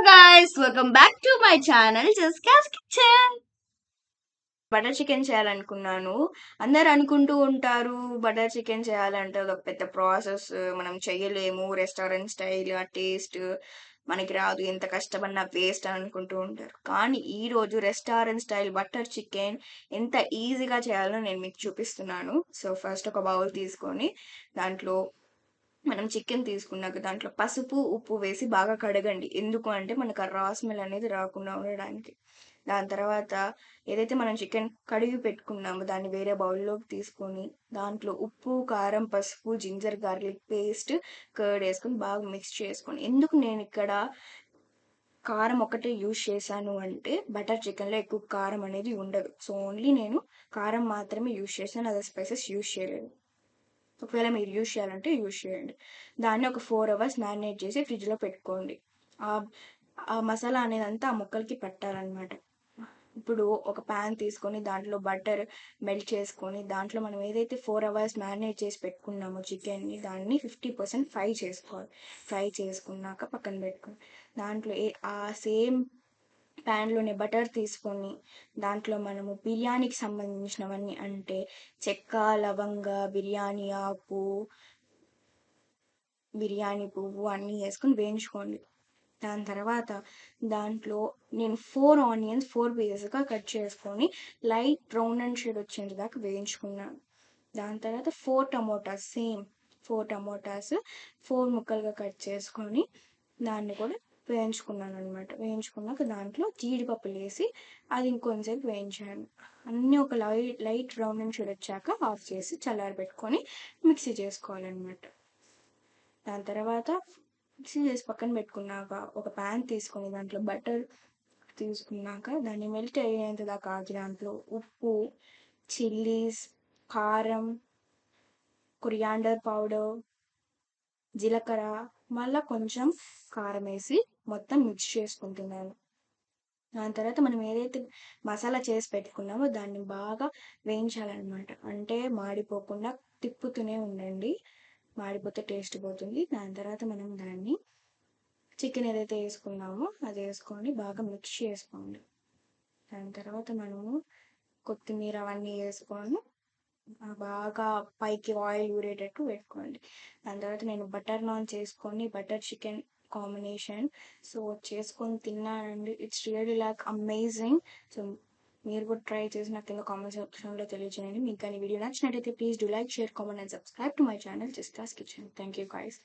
guys, welcome back to my channel Jessica's Kitchen. Butter chicken చేయాలనుకున్నాను. అందరు అనుకుంటూ ఉంటారు బటర్ చికెన్ చేయాలంటే అదొక పెద్ద ప్రాసెస్, మనం చెయ్యలేము, రెస్టారెంట్ స్టైల్ ఆ టేస్ట్ మనకి రాదు, ఎంత కష్టపడినా వేస్ట్ అని అనుకుంటూ ఉంటారు. కానీ ఈ రోజు రెస్టారెంట్ స్టైల్ బటర్ చికెన్ ఎంత ఈజీగా చేయాలో నేను మీకు చూపిస్తున్నాను. సో ఫస్ట్ ఒక బౌల్ తీసుకొని దాంట్లో మనం చికెన్ తీసుకున్నాక దాంట్లో పసుపు ఉప్పు వేసి బాగా కడగండి. ఎందుకు అంటే మనకు ఆ రా స్మెల్ అనేది రాకుండా ఉండడానికి. దాని తర్వాత ఏదైతే మనం చికెన్ కడిగి పెట్టుకున్నామో దాన్ని వేరే బౌల్లోకి తీసుకొని దాంట్లో ఉప్పు కారం పసుపు జింజర్ గార్లిక్ పేస్ట్ కర్డ్ వేసుకొని బాగా మిక్స్ చేసుకొని, ఎందుకు నేను ఇక్కడ కారం ఒకటే యూజ్ చేశాను అంటే బటర్ చికెన్లో ఎక్కువ కారం అనేది ఉండదు. సో ఓన్లీ నేను కారం మాత్రమే యూజ్ చేశాను, అదే స్పైసెస్ యూజ్ చేయలేదు. ఒకవేళ మీరు యూజ్ చేయాలంటే యూజ్ చేయండి. దాన్ని ఒక 4 అవర్స్ మ్యారినేట్ చేసి ఫ్రిడ్జ్లో పెట్టుకోండి. ఆ మసాలా అనేది అంతా ఆ ముక్కలకి పట్టాలన్నమాట. ఇప్పుడు ఒక ప్యాన్ తీసుకొని దాంట్లో బటర్ మెల్ట్ చేసుకొని దాంట్లో మనం ఏదైతే 4 అవర్స్ మ్యారినేట్ చేసి పెట్టుకున్నామో చికెన్ని దాన్ని 50% ఫ్రై చేసుకోవాలి. ఫ్రై చేసుకున్నాక పక్కన పెట్టుకోండి. దాంట్లో ఆ సేమ్ ప్యాన్లోనే బటర్ తీసుకొని దాంట్లో మనము బిర్యానీకి సంబంధించినవన్నీ అంటే చెక్క లవంగ బిర్యానీ ఆకు బిర్యానీ పువ్వు అన్నీ వేసుకొని వేయించుకోండి. దాని తర్వాత దాంట్లో నేను 4 ఆనియన్స్ 4 పీసెస్గా కట్ చేసుకొని లైట్ బ్రౌన్ అండ్ షేడ్ వచ్చేంత దాకా వేయించుకున్నాను. దాని తర్వాత 4 టమోటాస్ సేమ్ 4 టమోటాస్ 4 ముక్కలుగా కట్ చేసుకొని దాన్ని కూడా వేయించుకున్నాను అనమాట. వేయించుకున్నాక దాంట్లో జీడిపప్పులు వేసి అది ఇంకొంచెంసేపు వేయించాను. అన్నీ ఒక లైట్ బ్రౌన్ అండ్ షేడ్ వచ్చాక ఆఫ్ చేసి చల్లారి పెట్టుకొని మిక్సీ చేసుకోవాలన్నమాట. దాని తర్వాత మిక్సీ చేసి పక్కన పెట్టుకున్నాక ఒక ప్యాన్ తీసుకొని దాంట్లో బటర్ తీసుకున్నాక దాన్ని మెల్ట్ అయ్యేంత దాకా ఆగి దాంట్లో ఉప్పు చిల్లీస్ కారం కొరియాండర్ పౌడర్ జీలకర్ర మళ్ళీ కొంచెం కారం వేసి మొత్తం మిక్స్ చేసుకుంటున్నాను. దాని తర్వాత మనం ఏదైతే మసాలా చేసి పెట్టుకున్నామో దాన్ని బాగా వేయించాలన్నమాట. అంటే మాడిపోకుండా తిప్పుతూనే ఉండండి, మాడిపోతే టేస్ట్ పోతుంది. దాని తర్వాత మనం దాన్ని చికెన్ ఏదైతే వేసుకున్నామో అది వేసుకొని బాగా మిక్స్ చేసుకోండి. దాని తర్వాత మనము కొత్తిమీర అవన్నీ వేసుకొని బాగా పైకి ఆయిల్ ఊరేటట్టు పెట్టుకోండి. దాని తర్వాత నేను బటర్ నాన్ చేసుకొని బటర్ చికెన్ కాంబినేషన్ సో చేసుకొని తిన్నానండి. It's really like amazing. So మీరు కూడా ట్రై చేసి నాకు కింద కామెంట్ సెక్షన్లో తెలియజేయండి. మీకు కానీ వీడియో నచ్చినట్టయితే please do like share comment and subscribe to my channel Justa's kitchen. Thank you guys.